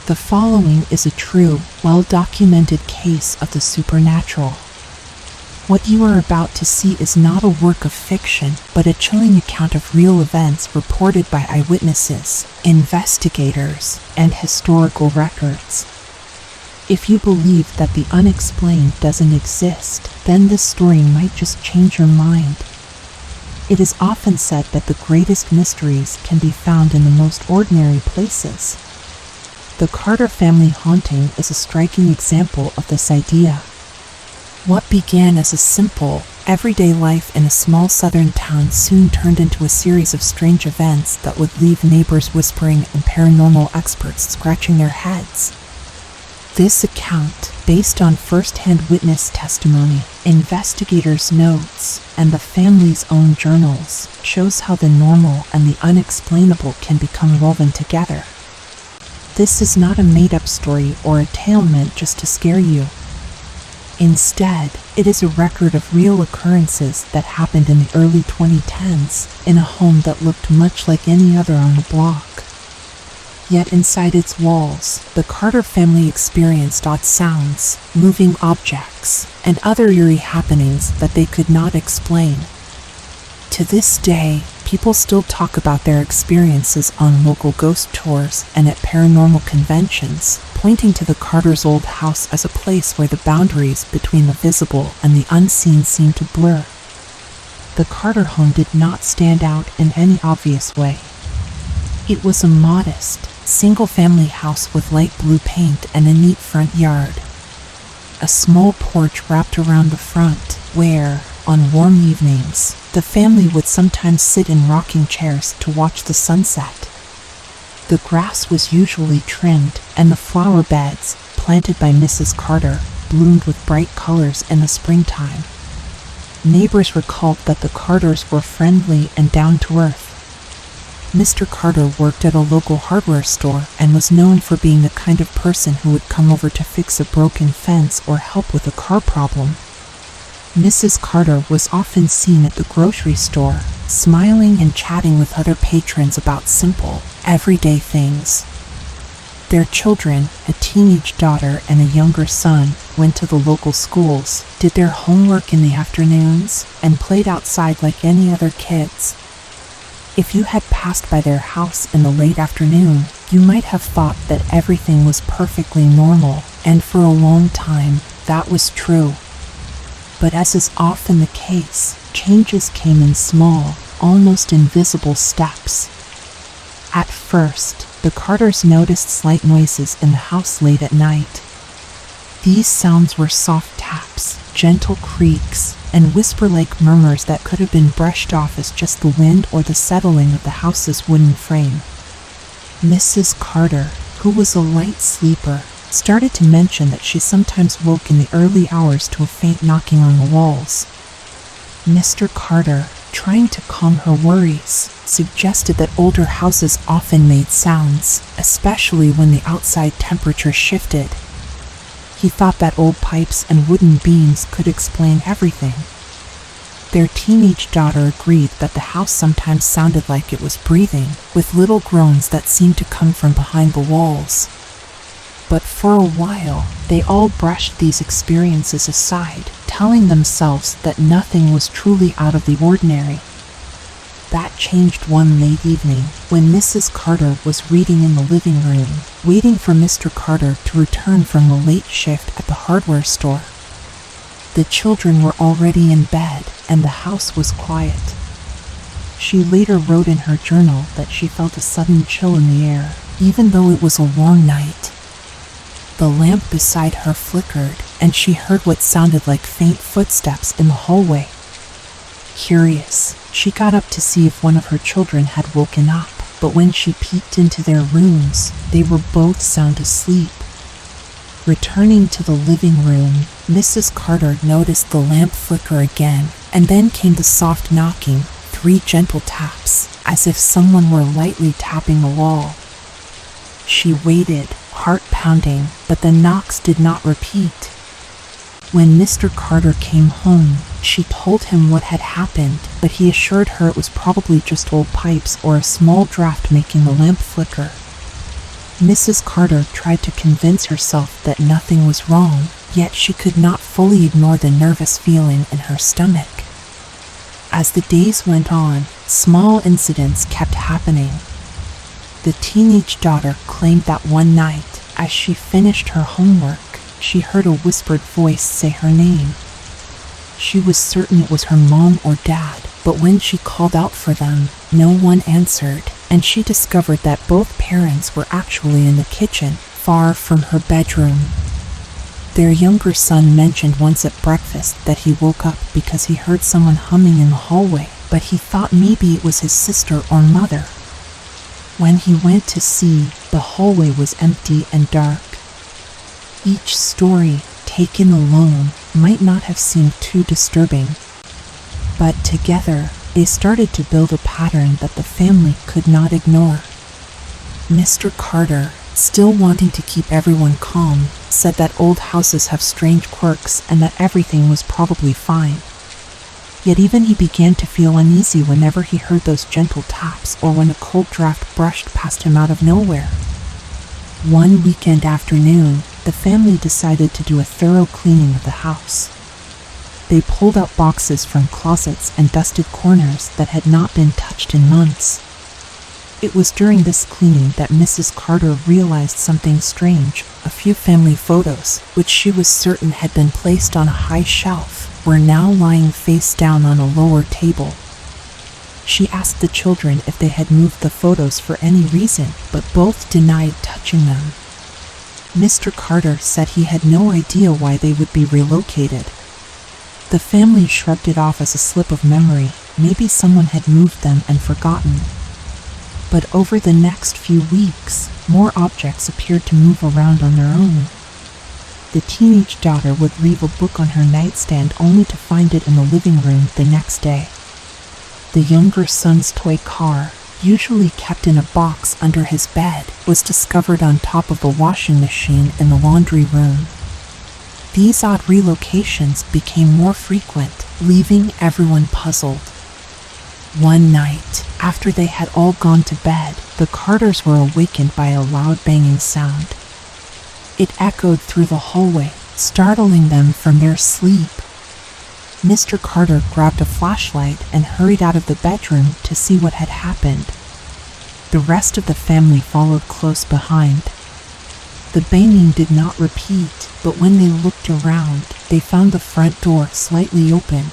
The following is a true, well-documented case of the supernatural. What you are about to see is not a work of fiction, but a chilling account of real events reported by eyewitnesses, investigators, and historical records. If you believe that the unexplained doesn't exist, then this story might just change your mind. It is often said that the greatest mysteries can be found in the most ordinary places. The Carter family haunting is a striking example of this idea. What began as a simple, everyday life in a small southern town soon turned into a series of strange events that would leave neighbors whispering and paranormal experts scratching their heads. This account, based on first-hand witness testimony, investigators' notes, and the family's own journals, shows how the normal and the unexplainable can become woven together. This is not a made-up story or a tale meant just to scare you. Instead, it is a record of real occurrences that happened in the early 2010s in a home that looked much like any other on the block. Yet inside its walls, the Carter family experienced odd sounds, moving objects, and other eerie happenings that they could not explain. To this day, people still talk about their experiences on local ghost tours and at paranormal conventions, pointing to the Carters' old house as a place where the boundaries between the visible and the unseen seem to blur. The Carter home did not stand out in any obvious way. It was a modest, single-family house with light blue paint and a neat front yard. A small porch wrapped around the front, where, on warm evenings, the family would sometimes sit in rocking chairs to watch the sunset. The grass was usually trimmed, and the flower beds, planted by Mrs. Carter, bloomed with bright colors in the springtime. Neighbors recalled that the Carters were friendly and down-to-earth. Mr. Carter worked at a local hardware store and was known for being the kind of person who would come over to fix a broken fence or help with a car problem. Mrs. Carter was often seen at the grocery store, smiling and chatting with other patrons about simple, everyday things. Their children, a teenage daughter and a younger son, went to the local schools, did their homework in the afternoons, and played outside like any other kids. If you had passed by their house in the late afternoon, you might have thought that everything was perfectly normal, and for a long time, that was true. But as is often the case, changes came in small, almost invisible steps. At first, the Carters noticed slight noises in the house late at night. These sounds were soft taps, gentle creaks, and whisper-like murmurs that could have been brushed off as just the wind or the settling of the house's wooden frame. Mrs. Carter, who was a light sleeper, started to mention that she sometimes woke in the early hours to a faint knocking on the walls. Mr. Carter, trying to calm her worries, suggested that older houses often made sounds, especially when the outside temperature shifted. He thought that old pipes and wooden beams could explain everything. Their teenage daughter agreed that the house sometimes sounded like it was breathing, with little groans that seemed to come from behind the walls. But for a while, they all brushed these experiences aside, telling themselves that nothing was truly out of the ordinary. That changed one late evening, when Mrs. Carter was reading in the living room, waiting for Mr. Carter to return from the late shift at the hardware store. The children were already in bed, and the house was quiet. She later wrote in her journal that she felt a sudden chill in the air, even though it was a long night. The lamp beside her flickered, and she heard what sounded like faint footsteps in the hallway. Curious, she got up to see if one of her children had woken up, but when she peeked into their rooms, they were both sound asleep. Returning to the living room, Mrs. Carter noticed the lamp flicker again, and then came the soft knocking, 3 gentle taps, as if someone were lightly tapping the wall. She waited, heart pounding, but the knocks did not repeat. When Mr. Carter came home, she told him what had happened, but he assured her it was probably just old pipes or a small draft making the lamp flicker. Mrs. Carter tried to convince herself that nothing was wrong, yet she could not fully ignore the nervous feeling in her stomach. As the days went on, small incidents kept happening. The teenage daughter claimed that one night, as she finished her homework, she heard a whispered voice say her name. She was certain it was her mom or dad, but when she called out for them, no one answered, and she discovered that both parents were actually in the kitchen, far from her bedroom. Their younger son mentioned once at breakfast that he woke up because he heard someone humming in the hallway, but he thought maybe it was his sister or mother. When he went to see, the hallway was empty and dark. Each story, taken alone, might not have seemed too disturbing, but together, they started to build a pattern that the family could not ignore. Mr. Carter, still wanting to keep everyone calm, said that old houses have strange quirks and that everything was probably fine. Yet even he began to feel uneasy whenever he heard those gentle taps or when a cold draft brushed past him out of nowhere. One weekend afternoon, the family decided to do a thorough cleaning of the house. They pulled out boxes from closets and dusted corners that had not been touched in months. It was during this cleaning that Mrs. Carter realized something strange. A few family photos, which she was certain had been placed on a high shelf, were now lying face down on a lower table. She asked the children if they had moved the photos for any reason, but both denied touching them. Mr. Carter said he had no idea why they would be relocated. The family shrugged it off as a slip of memory. Maybe someone had moved them and forgotten. But over the next few weeks, more objects appeared to move around on their own. The teenage daughter would leave a book on her nightstand only to find it in the living room the next day. The younger son's toy car, usually kept in a box under his bed, was discovered on top of the washing machine in the laundry room. These odd relocations became more frequent, leaving everyone puzzled. One night, after they had all gone to bed, the Carters were awakened by a loud banging sound. It echoed through the hallway, startling them from their sleep. Mr. Carter grabbed a flashlight and hurried out of the bedroom to see what had happened. The rest of the family followed close behind. The banging did not repeat, but when they looked around, they found the front door slightly open.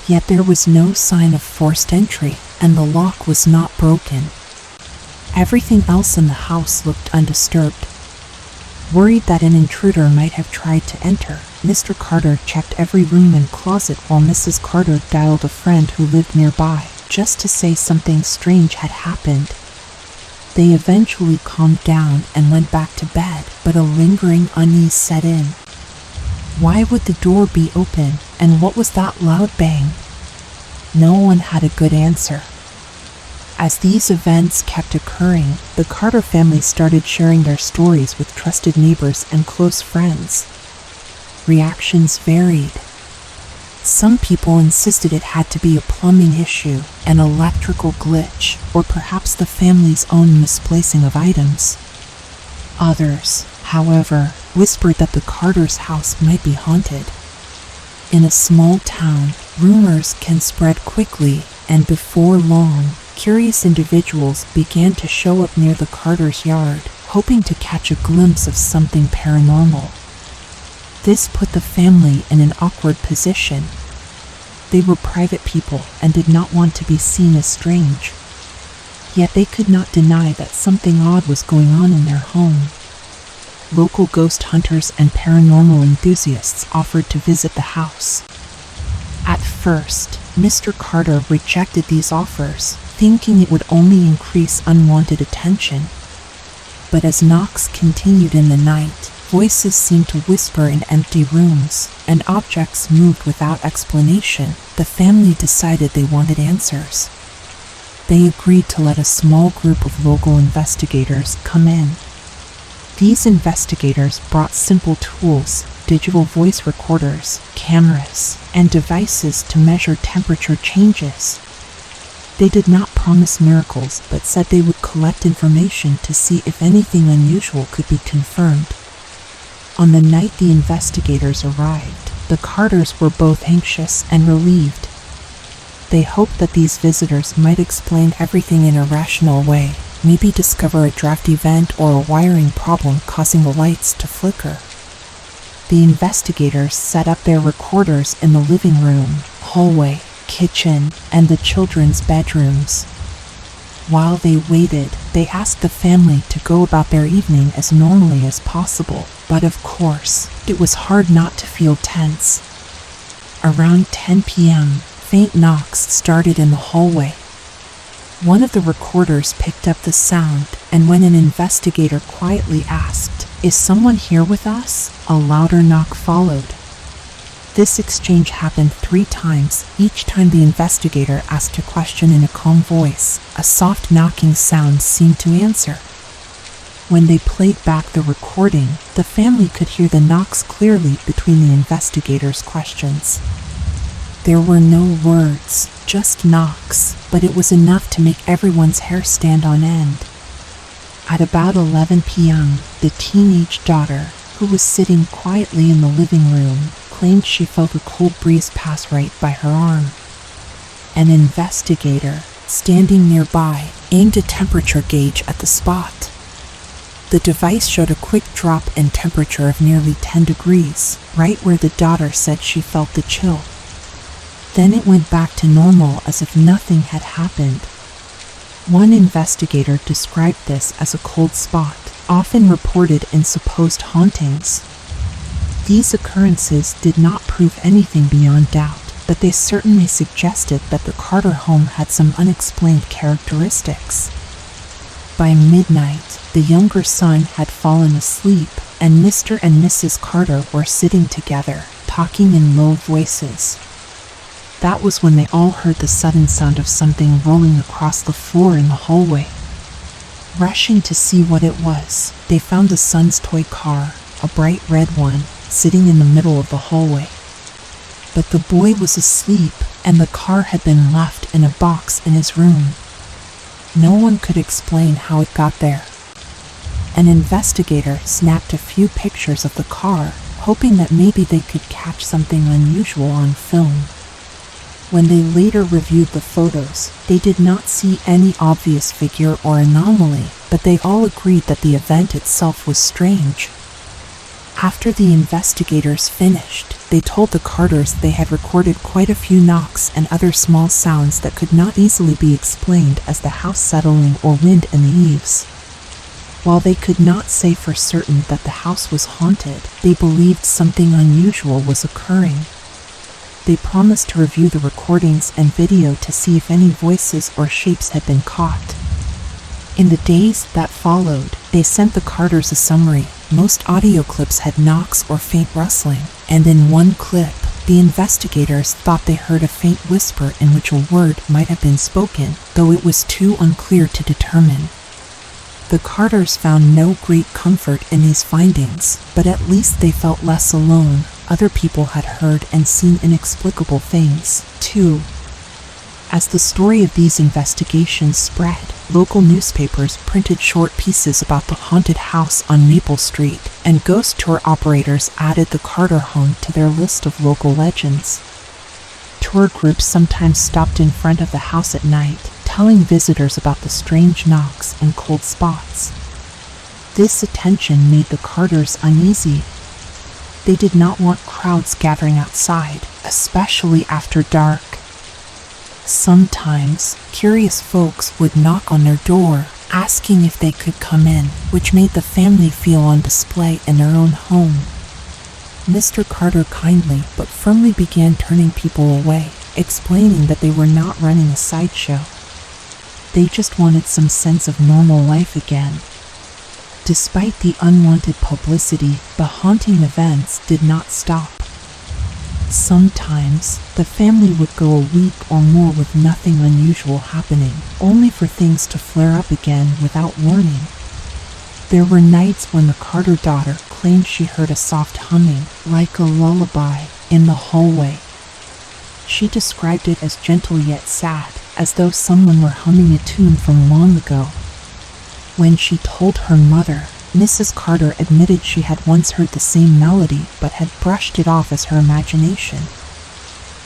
Yet there was no sign of forced entry, and the lock was not broken. Everything else in the house looked undisturbed. Worried that an intruder might have tried to enter, Mr. Carter checked every room and closet while Mrs. Carter dialed a friend who lived nearby, just to say something strange had happened. They eventually calmed down and went back to bed, but a lingering unease set in. Why would the door be open, and what was that loud bang? No one had a good answer. As these events kept occurring, the Carter family started sharing their stories with trusted neighbors and close friends. Reactions varied. Some people insisted it had to be a plumbing issue, an electrical glitch, or perhaps the family's own misplacing of items. Others, however, whispered that the Carters' house might be haunted. In a small town, rumors can spread quickly, and before long, curious individuals began to show up near the Carters' yard, hoping to catch a glimpse of something paranormal. This put the family in an awkward position. They were private people and did not want to be seen as strange. Yet they could not deny that something odd was going on in their home. Local ghost hunters and paranormal enthusiasts offered to visit the house. At first, Mr. Carter rejected these offers, thinking it would only increase unwanted attention. But as knocks continued in the night, voices seemed to whisper in empty rooms, and objects moved without explanation. The family decided they wanted answers. They agreed to let a small group of local investigators come in. These investigators brought simple tools, digital voice recorders, cameras, and devices to measure temperature changes. They did not promise miracles, but said they would collect information to see if anything unusual could be confirmed. On the night the investigators arrived, the Carters were both anxious and relieved. They hoped that these visitors might explain everything in a rational way, maybe discover a draft event or a wiring problem causing the lights to flicker. The investigators set up their recorders in the living room, hallway, kitchen, and the children's bedrooms. While they waited, they asked the family to go about their evening as normally as possible, but of course, it was hard not to feel tense. Around 10 p.m., faint knocks started in the hallway. One of the recorders picked up the sound, and when an investigator quietly asked, "Is someone here with us?" a louder knock followed. This exchange happened 3 times. Each time the investigator asked a question in a calm voice, a soft knocking sound seemed to answer. When they played back the recording, the family could hear the knocks clearly between the investigators' questions. There were no words, just knocks, but it was enough to make everyone's hair stand on end. At about 11 p.m., the teenage daughter, who was sitting quietly in the living room, claimed she felt a cold breeze pass right by her arm. An investigator, standing nearby, aimed a temperature gauge at the spot. The device showed a quick drop in temperature of nearly 10 degrees, right where the daughter said she felt the chill. Then it went back to normal as if nothing had happened. One investigator described this as a cold spot, often reported in supposed hauntings. These occurrences did not prove anything beyond doubt, but they certainly suggested that the Carter home had some unexplained characteristics. By midnight, the younger son had fallen asleep, and Mr. and Mrs. Carter were sitting together, talking in low voices. That was when they all heard the sudden sound of something rolling across the floor in the hallway. Rushing to see what it was, they found the son's toy car, a bright red one, sitting in the middle of the hallway. But the boy was asleep, and the car had been left in a box in his room. No one could explain how it got there. An investigator snapped a few pictures of the car, hoping that maybe they could catch something unusual on film. When they later reviewed the photos, they did not see any obvious figure or anomaly, but they all agreed that the event itself was strange. After the investigators finished, they told the Carters they had recorded quite a few knocks and other small sounds that could not easily be explained as the house settling or wind in the eaves. While they could not say for certain that the house was haunted, they believed something unusual was occurring. They promised to review the recordings and video to see if any voices or shapes had been caught. In the days that followed, they sent the Carters a summary. Most audio clips had knocks or faint rustling, and in one clip, the investigators thought they heard a faint whisper in which a word might have been spoken, though it was too unclear to determine. The Carters found no great comfort in these findings, but at least they felt less alone. Other people had heard and seen inexplicable things, too. As the story of these investigations spread, local newspapers printed short pieces about the haunted house on Maple Street, and ghost tour operators added the Carter home to their list of local legends. Tour groups sometimes stopped in front of the house at night, telling visitors about the strange knocks and cold spots. This attention made the Carters uneasy. They did not want crowds gathering outside, especially after dark. Sometimes, curious folks would knock on their door, asking if they could come in, which made the family feel on display in their own home. Mr. Carter kindly but firmly began turning people away, explaining that they were not running a sideshow. They just wanted some sense of normal life again. Despite the unwanted publicity, the haunting events did not stop. Sometimes, the family would go a week or more with nothing unusual happening, only for things to flare up again without warning. There were nights when the Carter daughter claimed she heard a soft humming, like a lullaby, in the hallway. She described it as gentle yet sad, as though someone were humming a tune from long ago. When she told her mother, Mrs. Carter admitted she had once heard the same melody but had brushed it off as her imagination.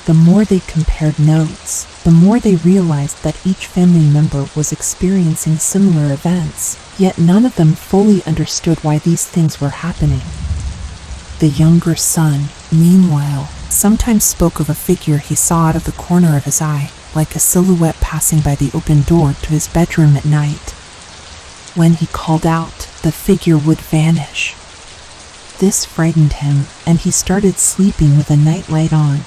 The more they compared notes, the more they realized that each family member was experiencing similar events, yet none of them fully understood why these things were happening. The younger son, meanwhile, sometimes spoke of a figure he saw out of the corner of his eye, like a silhouette passing by the open door to his bedroom at night. When he called out, the figure would vanish. This frightened him, and he started sleeping with a nightlight on.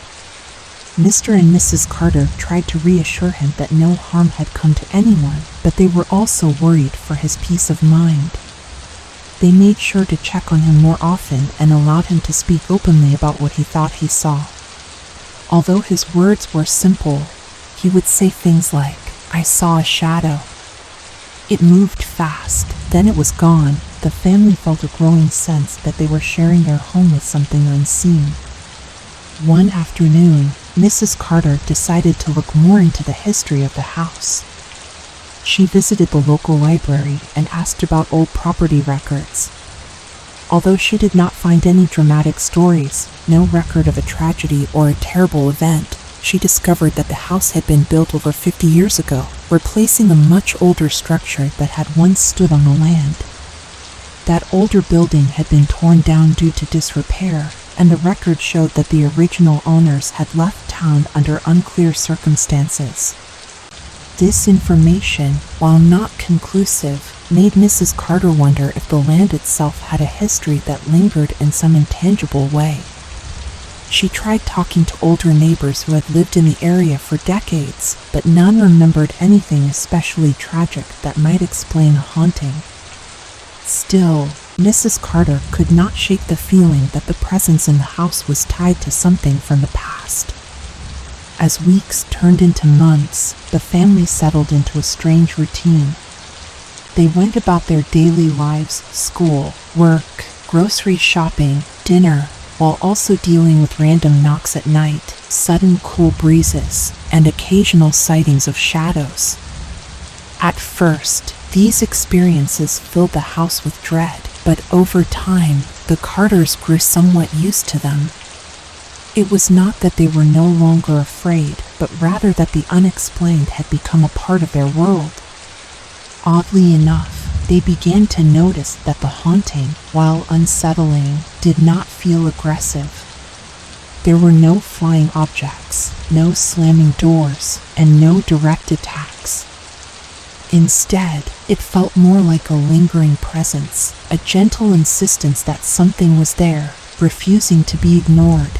Mr. and Mrs. Carter tried to reassure him that no harm had come to anyone, but they were also worried for his peace of mind. They made sure to check on him more often and allowed him to speak openly about what he thought he saw. Although his words were simple, he would say things like, "I saw a shadow. It moved fast, then it was gone." The family felt a growing sense that they were sharing their home with something unseen. One afternoon, Mrs. Carter decided to look more into the history of the house. She visited the local library and asked about old property records. Although she did not find any dramatic stories, no record of a tragedy or a terrible event, she discovered that the house had been built over 50 years ago, replacing a much older structure that had once stood on the land. That older building had been torn down due to disrepair, and the record showed that the original owners had left town under unclear circumstances. This information, while not conclusive, made Mrs. Carter wonder if the land itself had a history that lingered in some intangible way. She tried talking to older neighbors who had lived in the area for decades, but none remembered anything especially tragic that might explain a haunting. Still, Mrs. Carter could not shake the feeling that the presence in the house was tied to something from the past. As weeks turned into months, the family settled into a strange routine. They went about their daily lives, school, work, grocery shopping, dinner, while also dealing with random knocks at night, sudden cool breezes, and occasional sightings of shadows. At first, these experiences filled the house with dread, but over time, the Carters grew somewhat used to them. It was not that they were no longer afraid, but rather that the unexplained had become a part of their world. Oddly enough, they began to notice that the haunting, while unsettling, did not feel aggressive. There were no flying objects, no slamming doors, and no direct attacks. Instead, it felt more like a lingering presence, a gentle insistence that something was there, refusing to be ignored.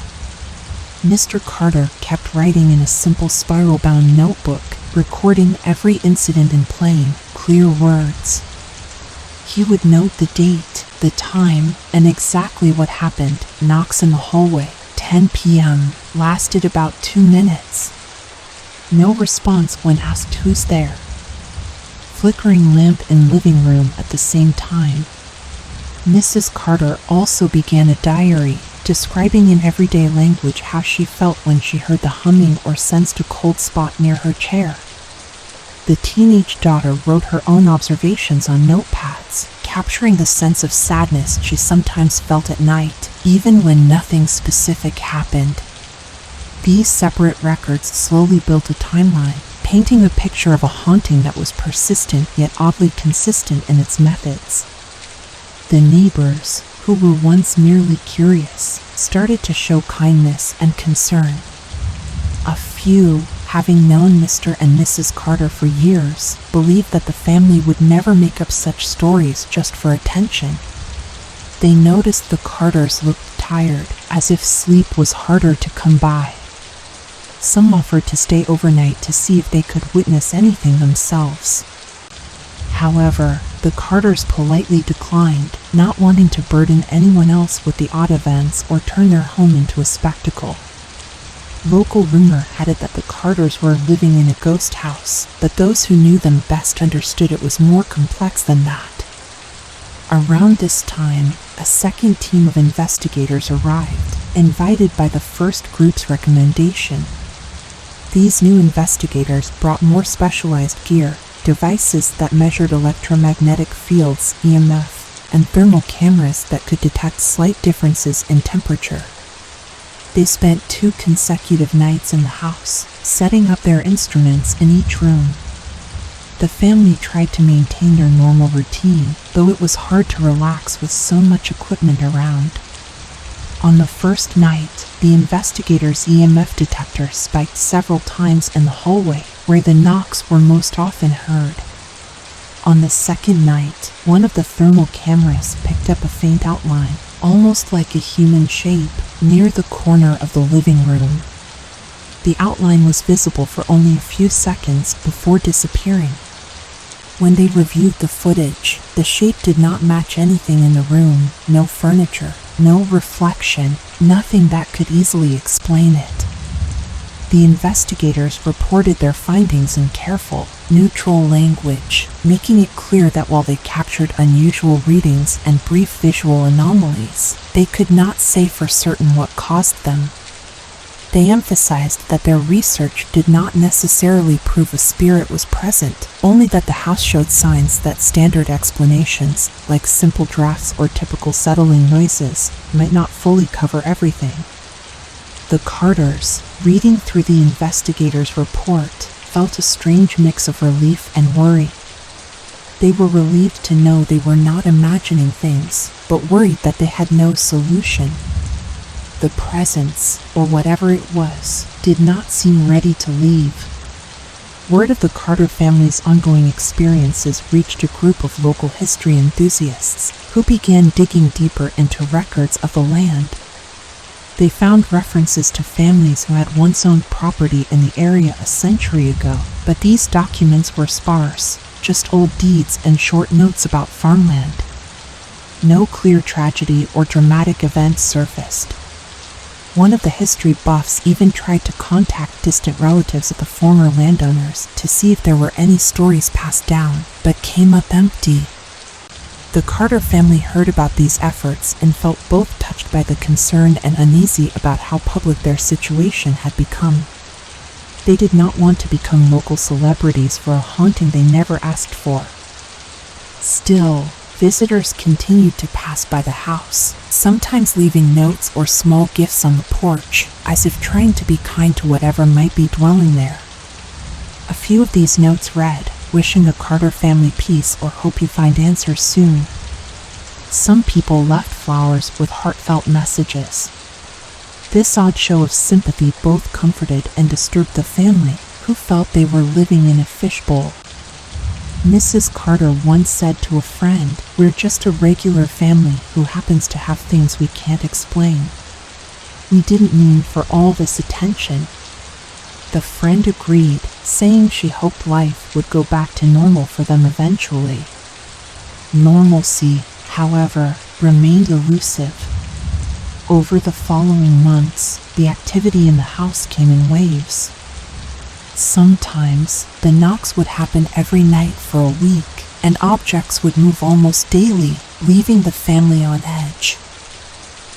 Mr. Carter kept writing in a simple spiral-bound notebook, recording every incident in plain, clear words. He would note the date, the time, and exactly what happened. Knocks in the hallway, 10 p.m., lasted about 2 minutes. No response when asked who's there. Flickering lamp in living room at the same time. Mrs. Carter also began a diary, describing in everyday language how she felt when she heard the humming or sensed a cold spot near her chair. The teenage daughter wrote her own observations on notepads, capturing the sense of sadness she sometimes felt at night, even when nothing specific happened. These separate records slowly built a timeline, painting a picture of a haunting that was persistent yet oddly consistent in its methods. The neighbors, who were once merely curious, started to show kindness and concern. A few, having known Mr. and Mrs. Carter for years, believed that the family would never make up such stories just for attention. They noticed the Carters looked tired, as if sleep was harder to come by. Some offered to stay overnight to see if they could witness anything themselves. However, the Carters politely declined, not wanting to burden anyone else with the odd events or turn their home into a spectacle. Local rumor had it that the Carters were living in a ghost house, but those who knew them best understood it was more complex than that. Around this time, a second team of investigators arrived, invited by the first group's recommendation. These new investigators brought more specialized gear, devices that measured electromagnetic fields, EMF, and thermal cameras that could detect slight differences in temperature. They spent 2 consecutive nights in the house, setting up their instruments in each room. The family tried to maintain their normal routine, though it was hard to relax with so much equipment around. On the first night, the investigators' EMF detector spiked several times in the hallway, where the knocks were most often heard. On the second night, one of the thermal cameras picked up a faint outline, almost like a human shape, near the corner of the living room. The outline was visible for only a few seconds before disappearing. When they reviewed the footage, the shape did not match anything in the room, no furniture, no reflection, nothing that could easily explain it. The investigators reported their findings in careful, neutral language, making it clear that while they captured unusual readings and brief visual anomalies, they could not say for certain what caused them. They emphasized that their research did not necessarily prove a spirit was present, only that the house showed signs that standard explanations, like simple drafts or typical settling noises, might not fully cover everything. The Carters, reading through the investigators' report, felt a strange mix of relief and worry. They were relieved to know they were not imagining things, but worried that they had no solution. The presence, or whatever it was, did not seem ready to leave. Word of the Carter family's ongoing experiences reached a group of local history enthusiasts, who began digging deeper into records of the land. They found references to families who had once owned property in the area a century ago, but these documents were sparse, just old deeds and short notes about farmland. No clear tragedy or dramatic events surfaced. One of the history buffs even tried to contact distant relatives of the former landowners to see if there were any stories passed down, but came up empty. The Carter family heard about these efforts and felt both touched by the concern and uneasy about how public their situation had become. They did not want to become local celebrities for a haunting they never asked for. Still, visitors continued to pass by the house, sometimes leaving notes or small gifts on the porch, as if trying to be kind to whatever might be dwelling there. A few of these notes read, "Wishing the Carter family peace or hope you find answers soon." Some people left flowers with heartfelt messages. This odd show of sympathy both comforted and disturbed the family, who felt they were living in a fishbowl. Mrs. Carter once said to a friend, "We're just a regular family who happens to have things we can't explain. We didn't mean for all this attention." The friend agreed, saying she hoped life would go back to normal for them eventually. Normalcy, however, remained elusive. Over the following months, the activity in the house came in waves. Sometimes, the knocks would happen every night for a week, and objects would move almost daily, leaving the family on edge.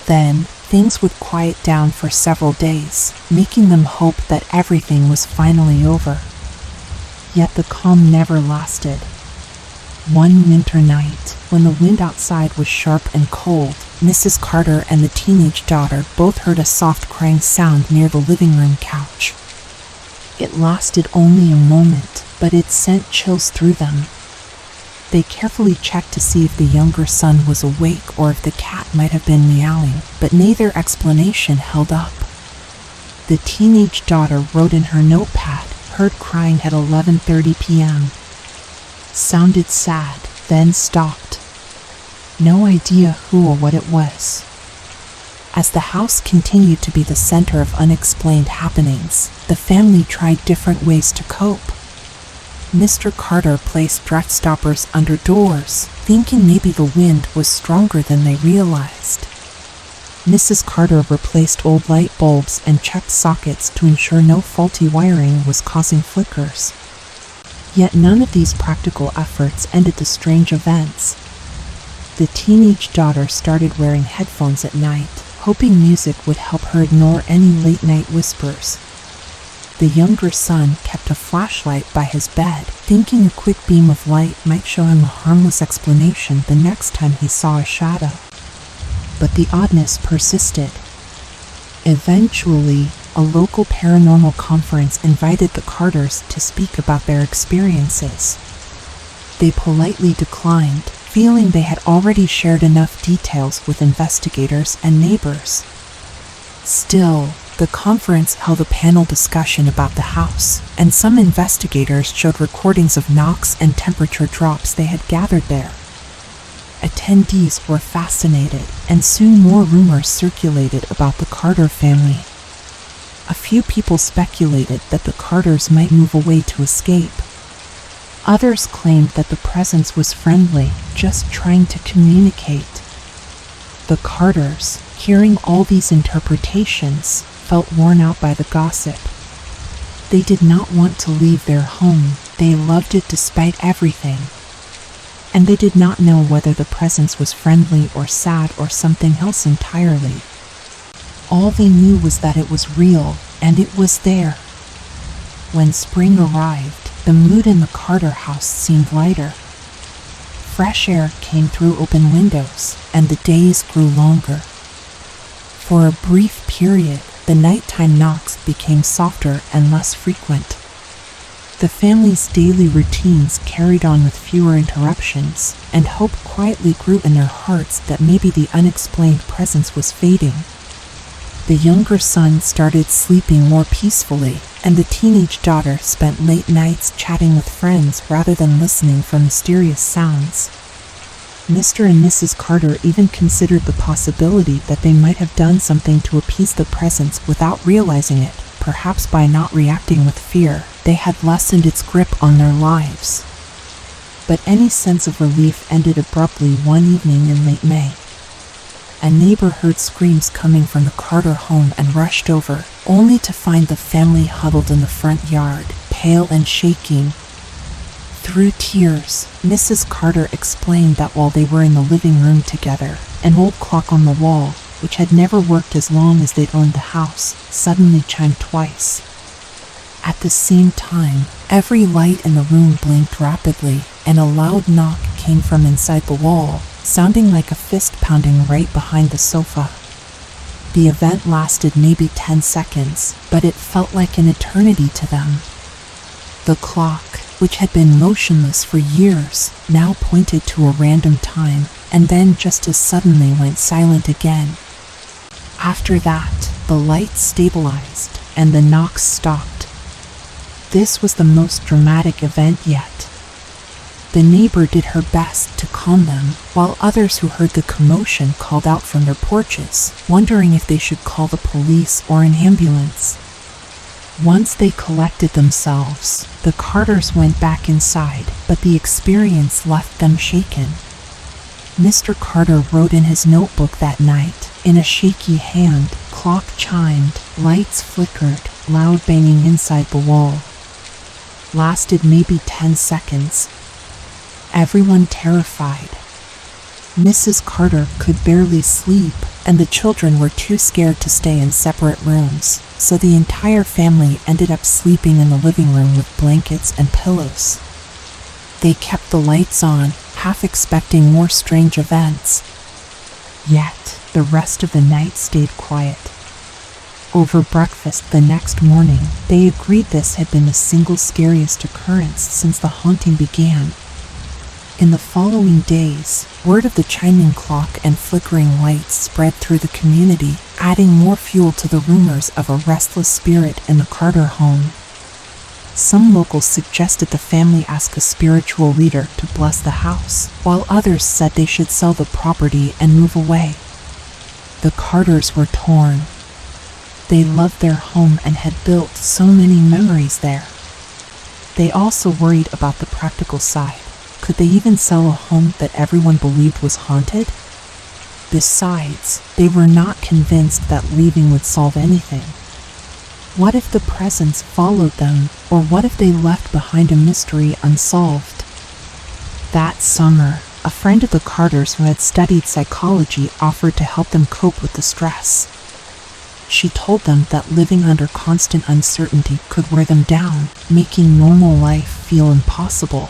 Then, things would quiet down for several days, making them hope that everything was finally over. Yet the calm never lasted. One winter night, when the wind outside was sharp and cold, Mrs. Carter and the teenage daughter both heard a soft crying sound near the living room couch. It lasted only a moment, but it sent chills through them. They carefully checked to see if the younger son was awake or if the cat might have been meowing, but neither explanation held up. The teenage daughter wrote in her notepad, "Heard crying at 11:30 p.m. Sounded sad, then stopped. No idea who or what it was." As the house continued to be the center of unexplained happenings, the family tried different ways to cope. Mr. Carter placed draft stoppers under doors, thinking maybe the wind was stronger than they realized. Mrs. Carter replaced old light bulbs and checked sockets to ensure no faulty wiring was causing flickers. Yet none of these practical efforts ended the strange events. The teenage daughter started wearing headphones at night, hoping music would help her ignore any late-night whispers. The younger son kept a flashlight by his bed, thinking a quick beam of light might show him a harmless explanation the next time he saw a shadow. But the oddness persisted. Eventually, a local paranormal conference invited the Carters to speak about their experiences. They politely declined, feeling they had already shared enough details with investigators and neighbors. Still, the conference held a panel discussion about the house, and some investigators showed recordings of knocks and temperature drops they had gathered there. Attendees were fascinated, and soon more rumors circulated about the Carter family. A few people speculated that the Carters might move away to escape. Others claimed that the presence was friendly, just trying to communicate. The Carters, hearing all these interpretations, felt worn out by the gossip. They did not want to leave their home, they loved it despite everything. And they did not know whether the presence was friendly or sad or something else entirely. All they knew was that it was real, and it was there. When spring arrived, the mood in the Carter house seemed lighter. Fresh air came through open windows, and the days grew longer. For a brief period, the nighttime knocks became softer and less frequent. The family's daily routines carried on with fewer interruptions, and hope quietly grew in their hearts that maybe the unexplained presence was fading. The younger son started sleeping more peacefully, and the teenage daughter spent late nights chatting with friends rather than listening for mysterious sounds. Mr. and Mrs. Carter even considered the possibility that they might have done something to appease the presence without realizing it. Perhaps by not reacting with fear, they had lessened its grip on their lives. But any sense of relief ended abruptly one evening in late May. A neighbor heard screams coming from the Carter home and rushed over, only to find the family huddled in the front yard, pale and shaking. Through tears, Mrs. Carter explained that while they were in the living room together, an old clock on the wall, which had never worked as long as they'd owned the house, suddenly chimed twice. At the same time, every light in the room blinked rapidly, and a loud knock came from inside the wall, sounding like a fist pounding right behind the sofa. The event lasted maybe 10 seconds, but it felt like an eternity to them. The clock, which had been motionless for years, now pointed to a random time, and then just as suddenly went silent again. After that, the lights stabilized, and the knocks stopped. This was the most dramatic event yet. The neighbor did her best to calm them, while others who heard the commotion called out from their porches, wondering if they should call the police or an ambulance. Once they collected themselves, the Carters went back inside, but the experience left them shaken. Mr. Carter wrote in his notebook that night, in a shaky hand, clock chimed, lights flickered, loud banging inside the wall. Lasted maybe 10 seconds. Everyone terrified. Mrs. Carter could barely sleep, and the children were too scared to stay in separate rooms, so the entire family ended up sleeping in the living room with blankets and pillows. They kept the lights on, half expecting more strange events. Yet, the rest of the night stayed quiet. Over breakfast the next morning, they agreed this had been the single scariest occurrence since the haunting began. In the following days, word of the chiming clock and flickering lights spread through the community, adding more fuel to the rumors of a restless spirit in the Carter home. Some locals suggested the family ask a spiritual leader to bless the house, while others said they should sell the property and move away. The Carters were torn. They loved their home and had built so many memories there. They also worried about the practical side. Could they even sell a home that everyone believed was haunted? Besides, they were not convinced that leaving would solve anything. What if the presence followed them, or what if they left behind a mystery unsolved? That summer, a friend of the Carters who had studied psychology offered to help them cope with the stress. She told them that living under constant uncertainty could wear them down, making normal life feel impossible.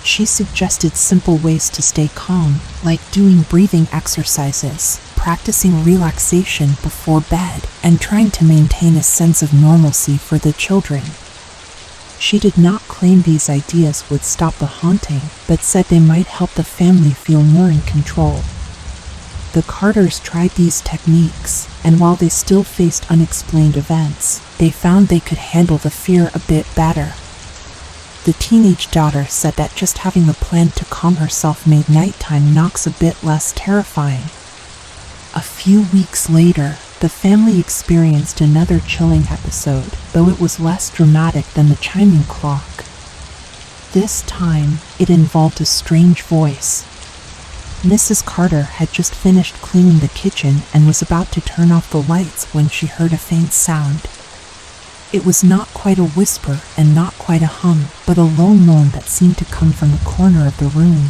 She suggested simple ways to stay calm, like doing breathing exercises, practicing relaxation before bed, and trying to maintain a sense of normalcy for the children. She did not claim these ideas would stop the haunting, but said they might help the family feel more in control. The Carters tried these techniques, and while they still faced unexplained events, they found they could handle the fear a bit better. The teenage daughter said that just having a plan to calm herself made nighttime knocks a bit less terrifying. A few weeks later, the family experienced another chilling episode, though it was less dramatic than the chiming clock. This time, it involved a strange voice. Mrs. Carter had just finished cleaning the kitchen and was about to turn off the lights when she heard a faint sound. It was not quite a whisper and not quite a hum, but a low moan that seemed to come from the corner of the room.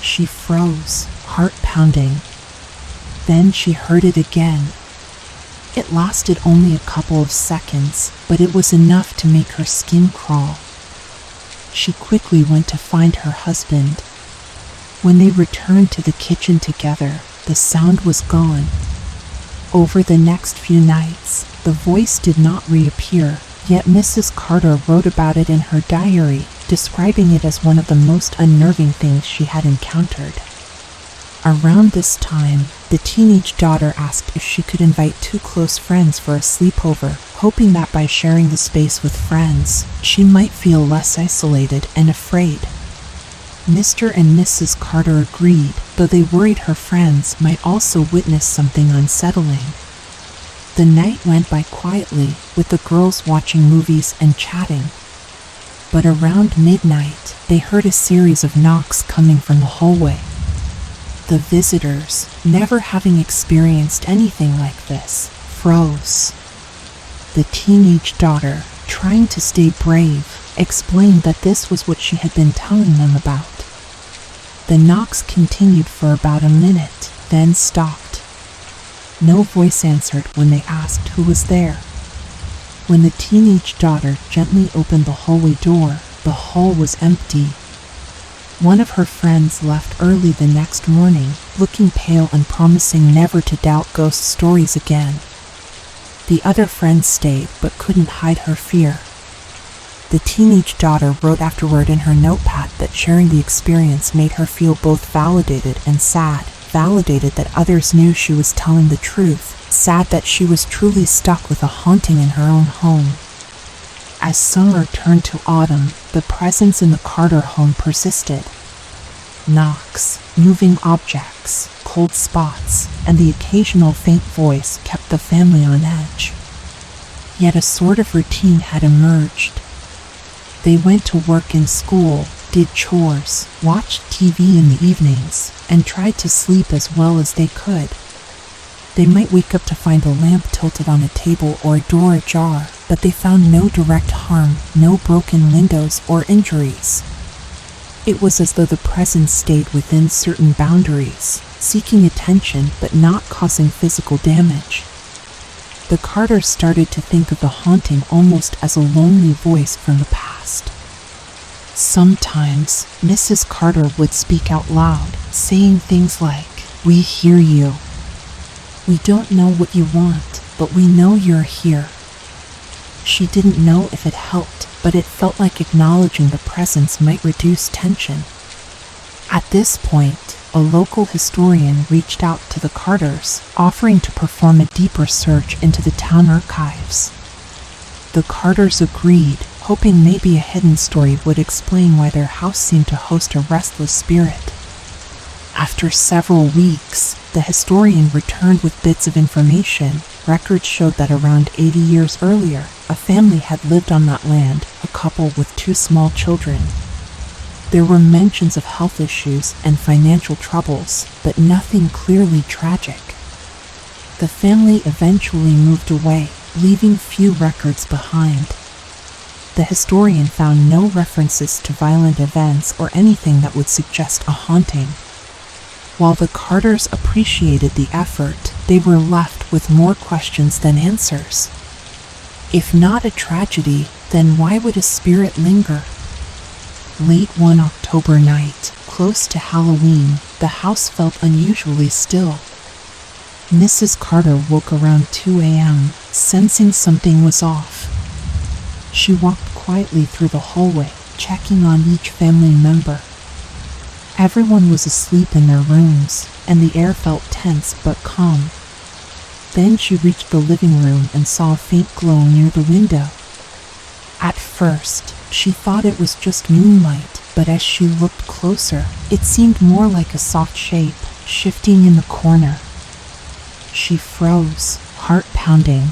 She froze, heart pounding. Then she heard it again. It lasted only a couple of seconds, but it was enough to make her skin crawl. She quickly went to find her husband. When they returned to the kitchen together, the sound was gone. Over the next few nights, the voice did not reappear, yet Mrs. Carter wrote about it in her diary, describing it as one of the most unnerving things she had encountered. Around this time, the teenage daughter asked if she could invite two close friends for a sleepover, hoping that by sharing the space with friends, she might feel less isolated and afraid. Mr. and Mrs. Carter agreed, though they worried her friends might also witness something unsettling. The night went by quietly, with the girls watching movies and chatting. But around midnight, they heard a series of knocks coming from the hallway. The visitors, never having experienced anything like this, froze. The teenage daughter, trying to stay brave, explained that this was what she had been telling them about. The knocks continued for about a minute, then stopped. No voice answered when they asked who was there. When the teenage daughter gently opened the hallway door, the hall was empty. One of her friends left early the next morning, looking pale and promising never to doubt ghost stories again. The other friend stayed but couldn't hide her fear. The teenage daughter wrote afterward in her notepad that sharing the experience made her feel both validated and sad. Validated that others knew she was telling the truth, sad that she was truly stuck with a haunting in her own home. As summer turned to autumn, the presence in the Carter home persisted. Knocks, moving objects, cold spots, and the occasional faint voice kept the family on edge. Yet a sort of routine had emerged. They went to work and school, did chores, watched TV in the evenings, and tried to sleep as well as they could. They might wake up to find a lamp tilted on a table or a door ajar, but they found no direct harm, no broken windows or injuries. It was as though the presence stayed within certain boundaries, seeking attention but not causing physical damage. The Carters started to think of the haunting almost as a lonely voice from the past. Sometimes, Mrs. Carter would speak out loud, saying things like, "We hear you. We don't know what you want, but we know you're here." She didn't know if it helped, but it felt like acknowledging the presence might reduce tension. At this point, a local historian reached out to the Carters, offering to perform a deeper search into the town archives. The Carters agreed, hoping maybe a hidden story would explain why their house seemed to host a restless spirit. After several weeks, the historian returned with bits of information. Records showed that around 80 years earlier, a family had lived on that land, a couple with 2 small children. There were mentions of health issues and financial troubles, but nothing clearly tragic. The family eventually moved away, leaving few records behind. The historian found no references to violent events or anything that would suggest a haunting. While the Carters appreciated the effort, they were left left with more questions than answers. If not a tragedy, then why would a spirit linger? Late one October night, close to Halloween, the house felt unusually still. Mrs. Carter woke around 2 a.m., sensing something was off. She walked quietly through the hallway, checking on each family member. Everyone was asleep in their rooms, and the air felt tense but calm. Then she reached the living room and saw a faint glow near the window. At first, she thought it was just moonlight, but as she looked closer, it seemed more like a soft shape, shifting in the corner. She froze, heart pounding.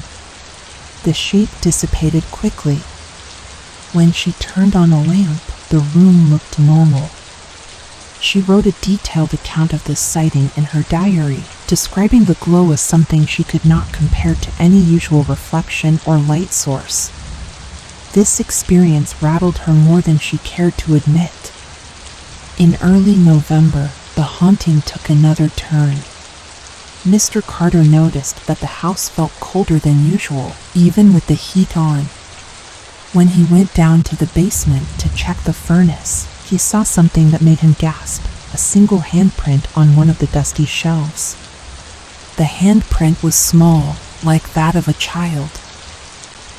The shape dissipated quickly. When she turned on a lamp, the room looked normal. She wrote a detailed account of this sighting in her diary, describing the glow as something she could not compare to any usual reflection or light source. This experience rattled her more than she cared to admit. In early November, the haunting took another turn. Mr. Carter noticed that the house felt colder than usual, even with the heat on. When he went down to the basement to check the furnace, he saw something that made him gasp, a single handprint on one of the dusty shelves. The handprint was small, like that of a child.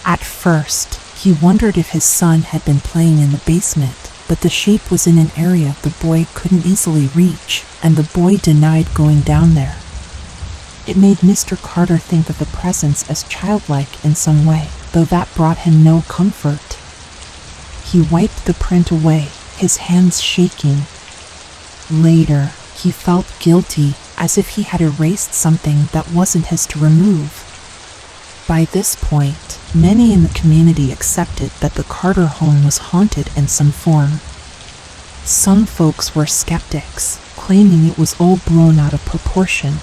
At first, he wondered if his son had been playing in the basement, but the shape was in an area the boy couldn't easily reach, and the boy denied going down there. It made Mr. Carter think of the presence as childlike in some way, though that brought him no comfort. He wiped the print away, his hands shaking. Later, he felt guilty, as if he had erased something that wasn't his to remove. By this point, many in the community accepted that the Carter home was haunted in some form. Some folks were skeptics, claiming it was all blown out of proportion.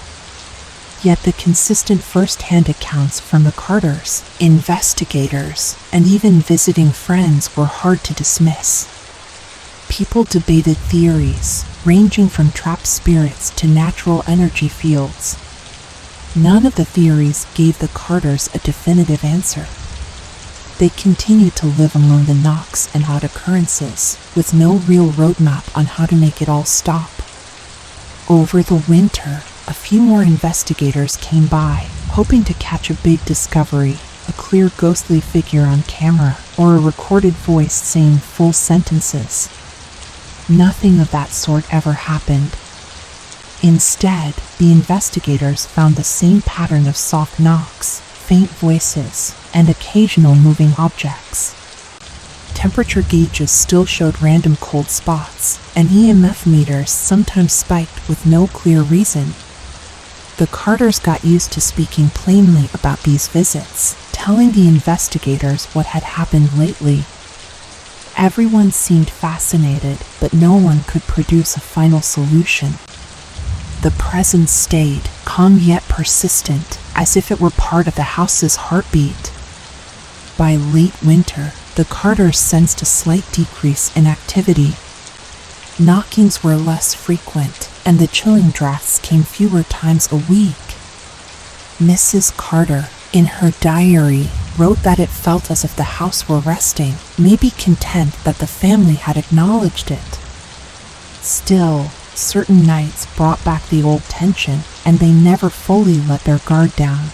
Yet the consistent first-hand accounts from the Carters, investigators, and even visiting friends were hard to dismiss. People debated theories, ranging from trapped spirits to natural energy fields. None of the theories gave the Carters a definitive answer. They continued to live among the knocks and odd occurrences, with no real roadmap on how to make it all stop. Over the winter, a few more investigators came by, hoping to catch a big discovery, a clear ghostly figure on camera, or a recorded voice saying full sentences. Nothing of that sort ever happened. Instead, the investigators found the same pattern of soft knocks, faint voices, and occasional moving objects. Temperature gauges still showed random cold spots, and EMF meters sometimes spiked with no clear reason. The Carters got used to speaking plainly about these visits, telling the investigators what had happened lately. Everyone seemed fascinated, but no one could produce a final solution. The presence stayed, calm yet persistent, as if it were part of the house's heartbeat. By late winter, the Carters sensed a slight decrease in activity. Knockings were less frequent, and the chilling drafts came fewer times a week. Mrs. Carter, in her diary, wrote that it felt as if the house were resting, maybe content that the family had acknowledged it. Still, certain nights brought back the old tension, and they never fully let their guard down.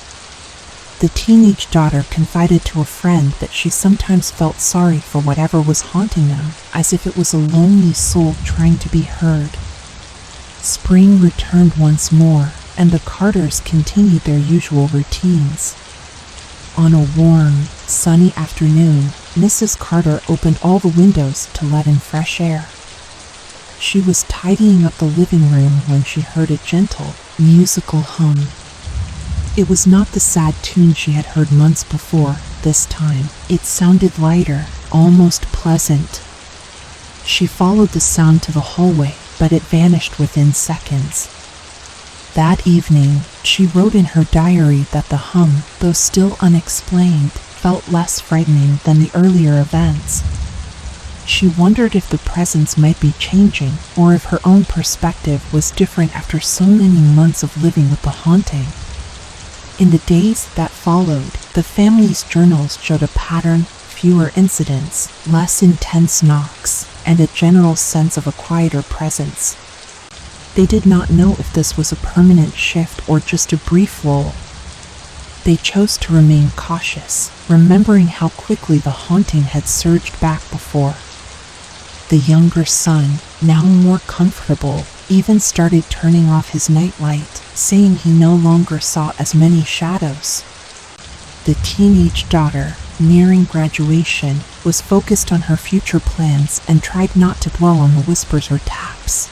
The teenage daughter confided to a friend that she sometimes felt sorry for whatever was haunting them, as if it was a lonely soul trying to be heard. Spring returned once more, and the Carters continued their usual routines. On a warm, sunny afternoon, Mrs. Carter opened all the windows to let in fresh air. She was tidying up the living room when she heard a gentle, musical hum. It was not the sad tune she had heard months before. This time, it sounded lighter, almost pleasant. She followed the sound to the hallway, but it vanished within seconds. That evening, she wrote in her diary that the hum, though still unexplained, felt less frightening than the earlier events. She wondered if the presence might be changing, or if her own perspective was different after so many months of living with the haunting. In the days that followed, the family's journals showed a pattern: fewer incidents, less intense knocks, and a general sense of a quieter presence. They did not know if this was a permanent shift or just a brief lull. They chose to remain cautious, remembering how quickly the haunting had surged back before. The younger son, now more comfortable, even started turning off his nightlight, saying he no longer saw as many shadows. The teenage daughter, nearing graduation, was focused on her future plans and tried not to dwell on the whispers or taps.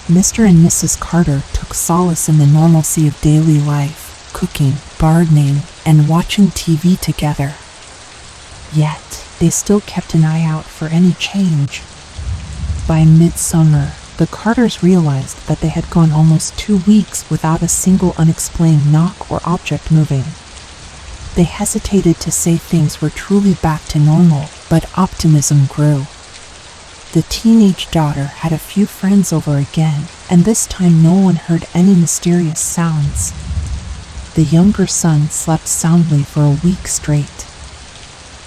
Mr. and Mrs. Carter took solace in the normalcy of daily life, cooking, gardening, and watching TV together. Yet, they still kept an eye out for any change. By midsummer, the Carters realized that they had gone almost 2 weeks without a single unexplained knock or object moving. They hesitated to say things were truly back to normal, but optimism grew. The teenage daughter had a few friends over again, and this time no one heard any mysterious sounds. The younger son slept soundly for a week straight.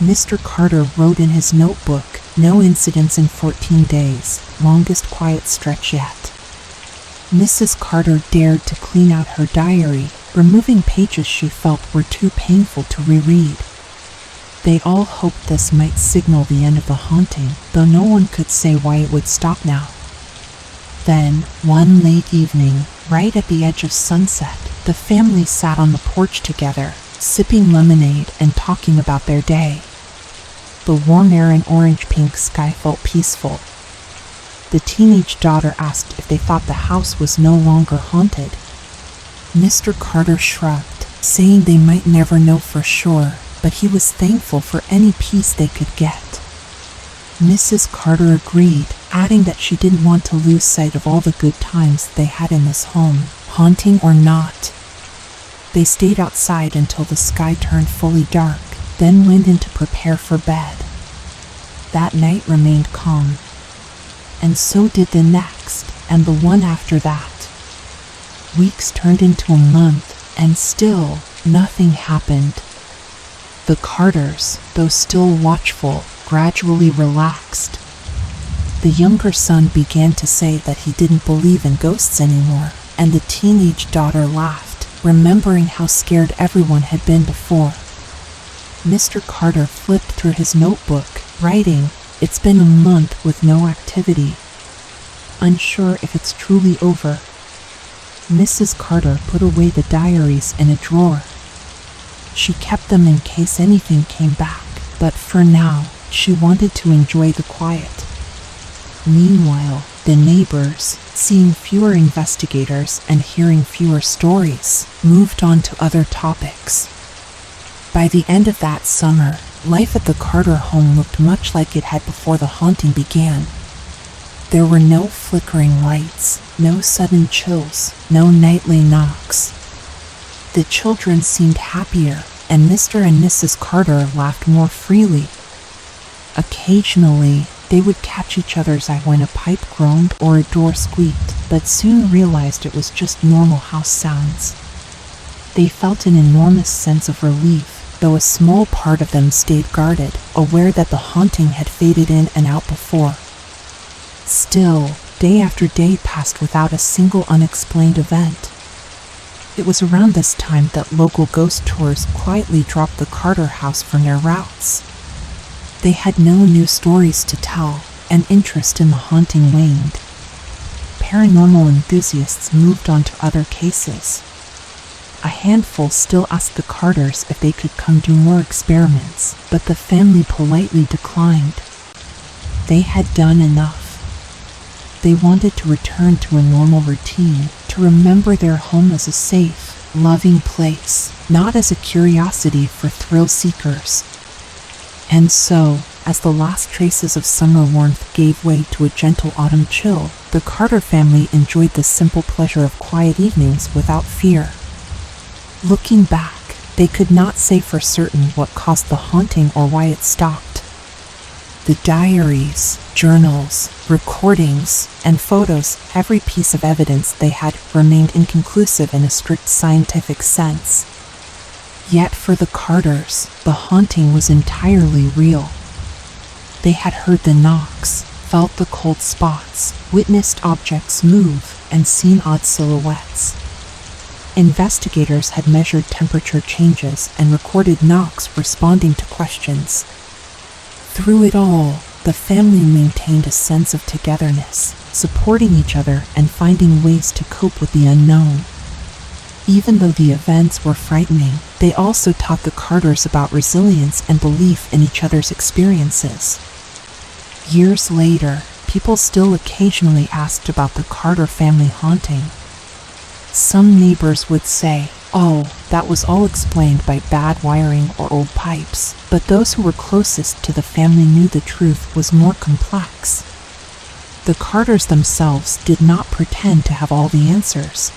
Mr. Carter wrote in his notebook, "No incidents in 14 days, longest quiet stretch yet." Mrs. Carter dared to clean out her diary, removing pages she felt were too painful to reread. They all hoped this might signal the end of the haunting, though no one could say why it would stop now. Then, one late evening, right at the edge of sunset, the family sat on the porch together, sipping lemonade and talking about their day. The warm air and orange-pink sky felt peaceful. The teenage daughter asked if they thought the house was no longer haunted. Mr. Carter shrugged, saying they might never know for sure, but he was thankful for any peace they could get. Mrs. Carter agreed, adding that she didn't want to lose sight of all the good times they had in this home, haunting or not. They stayed outside until the sky turned fully dark, then went in to prepare for bed. That night remained calm. And so did the next, and the one after that. Weeks turned into a month, and still, nothing happened. The Carters, though still watchful, gradually relaxed. The younger son began to say that he didn't believe in ghosts anymore, and the teenage daughter laughed, remembering how scared everyone had been before. Mr. Carter flipped through his notebook, writing, "It's been a month with no activity. Unsure if it's truly over." Mrs. Carter put away the diaries in a drawer. She kept them in case anything came back, but for now, she wanted to enjoy the quiet. Meanwhile, the neighbors, seeing fewer investigators and hearing fewer stories, moved on to other topics. By the end of that summer, life at the Carter home looked much like it had before the haunting began. There were no flickering lights, no sudden chills, no nightly knocks. The children seemed happier, and Mr. and Mrs. Carter laughed more freely. Occasionally, they would catch each other's eye when a pipe groaned or a door squeaked, but soon realized it was just normal house sounds. They felt an enormous sense of relief, though a small part of them stayed guarded, aware that the haunting had faded in and out before. Still, day after day passed without a single unexplained event. It was around this time that local ghost tours quietly dropped the Carter house from their routes. They had no new stories to tell, and interest in the haunting waned. Paranormal enthusiasts moved on to other cases. A handful still asked the Carters if they could come do more experiments, but the family politely declined. They had done enough. They wanted to return to a normal routine, to remember their home as a safe, loving place, not as a curiosity for thrill seekers. And so, as the last traces of summer warmth gave way to a gentle autumn chill, the Carter family enjoyed the simple pleasure of quiet evenings without fear. Looking back, they could not say for certain what caused the haunting or why it stopped. The diaries, journals, recordings, and photos, every piece of evidence they had, remained inconclusive in a strict scientific sense. Yet for the Carters, the haunting was entirely real. They had heard the knocks, felt the cold spots, witnessed objects move, and seen odd silhouettes. Investigators had measured temperature changes and recorded knocks responding to questions. Through it all, the family maintained a sense of togetherness, supporting each other and finding ways to cope with the unknown. Even though the events were frightening, they also taught the Carters about resilience and belief in each other's experiences. Years later, people still occasionally asked about the Carter family haunting. Some neighbors would say, "Oh, that was all explained by bad wiring or old pipes," but those who were closest to the family knew the truth was more complex. The Carters themselves did not pretend to have all the answers.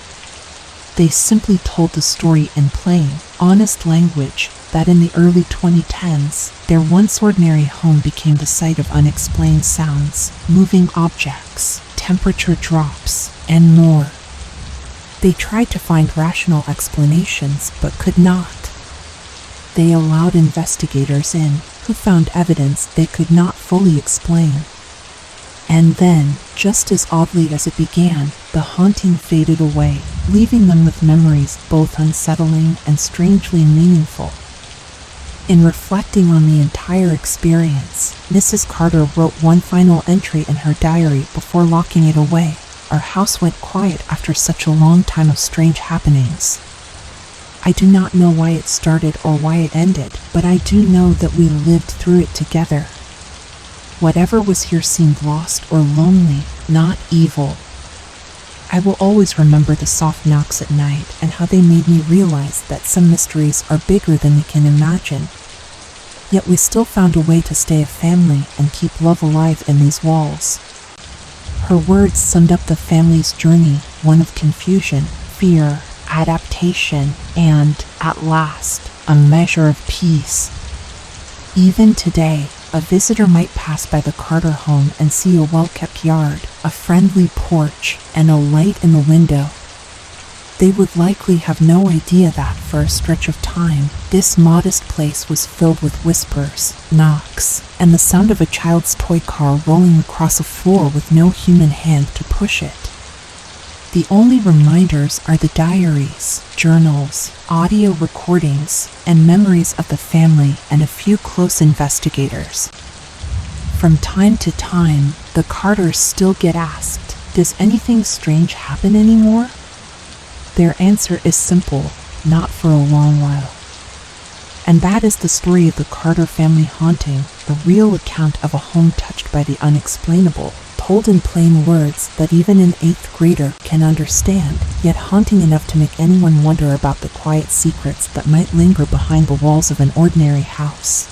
They simply told the story in plain, honest language that in the early 2010s, their once ordinary home became the site of unexplained sounds, moving objects, temperature drops, and more. They tried to find rational explanations but could not. They allowed investigators in, who found evidence they could not fully explain. And then, just as oddly as it began, the haunting faded away, leaving them with memories both unsettling and strangely meaningful. In reflecting on the entire experience, Mrs. Carter wrote one final entry in her diary before locking it away. "Our house went quiet after such a long time of strange happenings. I do not know why it started or why it ended, but I do know that we lived through it together. Whatever was here seemed lost or lonely, not evil. I will always remember the soft knocks at night and how they made me realize that some mysteries are bigger than we can imagine. Yet we still found a way to stay a family and keep love alive in these walls." Her words summed up the family's journey, one of confusion, fear, adaptation, and, at last, a measure of peace. Even today, a visitor might pass by the Carter home and see a well-kept yard, a friendly porch, and a light in the window. They would likely have no idea that, for a stretch of time, this modest place was filled with whispers, knocks, and the sound of a child's toy car rolling across a floor with no human hand to push it. The only reminders are the diaries, journals, audio recordings, and memories of the family and a few close investigators. From time to time, the Carters still get asked, "Does anything strange happen anymore?" Their answer is simple, "Not for a long while." And that is the story of the Carter family haunting, the real account of a home touched by the unexplainable, told in plain words that even an 8th grader can understand, yet haunting enough to make anyone wonder about the quiet secrets that might linger behind the walls of an ordinary house.